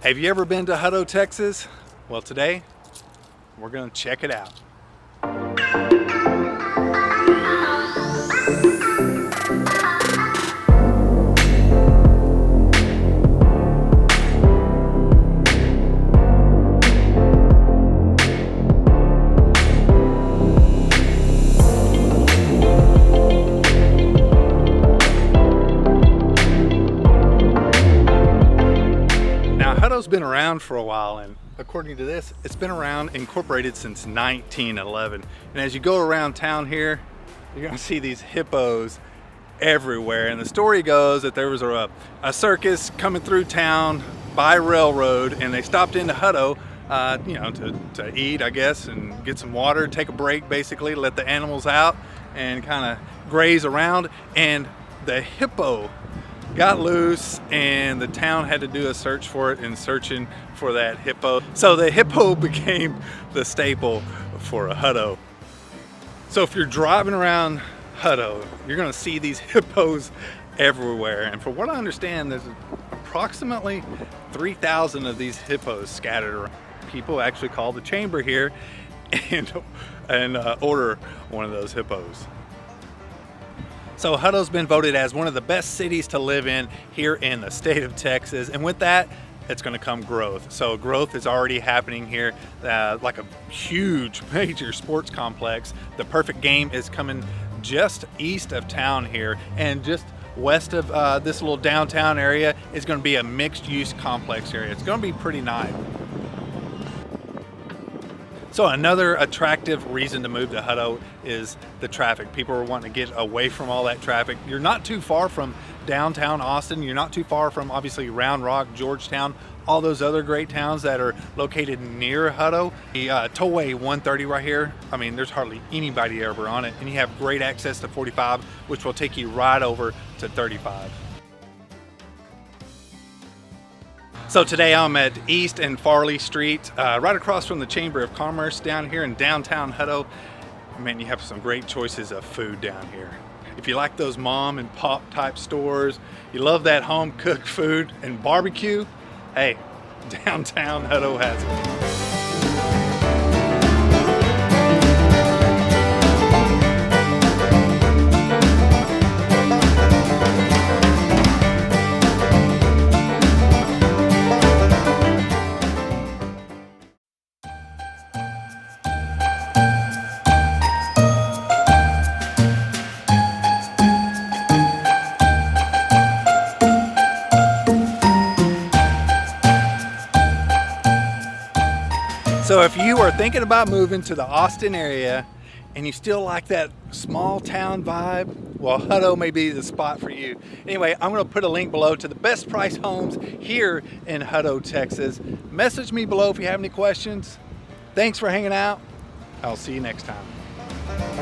Have you ever been to Hutto, Texas? Well, today we're going to check it out. Hutto's been around for a while, and according to this, it's been around incorporated since 1911. And as you go around town here, you're gonna see these hippos everywhere. And the story goes that there was a circus coming through town by railroad, and they stopped into Hutto, you know, to eat, I guess, and get some water, take a break, basically, let the animals out and kind of graze around. And the hippo got loose, and the town had to do a search for it and searching for that hippo. So the hippo became the staple for a Hutto. So if you're driving around Hutto, you're gonna see these hippos everywhere. And from what I understand, there's approximately 3,000 of these hippos scattered around. People actually call the chamber here and order one of those hippos. So Hutto's been voted as one of the best cities to live in here in the state of Texas. And with that, it's gonna come growth. So growth is already happening here, like a huge major sports complex. The Perfect Game is coming just east of town here, and just west of this little downtown area is gonna be a mixed use complex area. It's gonna be pretty nice. So another attractive reason to move to Hutto is the traffic. People are wanting to get away from all that traffic. You're not too far from downtown Austin. You're not too far from, obviously, Round Rock, Georgetown, all those other great towns that are located near Hutto. The tollway 130 right here, I mean, there's hardly anybody ever on it. And you have great access to 45, which will take you right over to 35. So today I'm at East and Farley Street, right across from the Chamber of Commerce down here in downtown Hutto. Man, you have some great choices of food down here. If you like those mom and pop type stores, you love that home cooked food and barbecue, hey, downtown Hutto has it. So if you are thinking about moving to the Austin area and you still like that small town vibe, well, Hutto may be the spot for you. Anyway, I'm gonna put a link below to the best price homes here in Hutto, Texas. Message me below if you have any questions. Thanks for hanging out. I'll see you next time.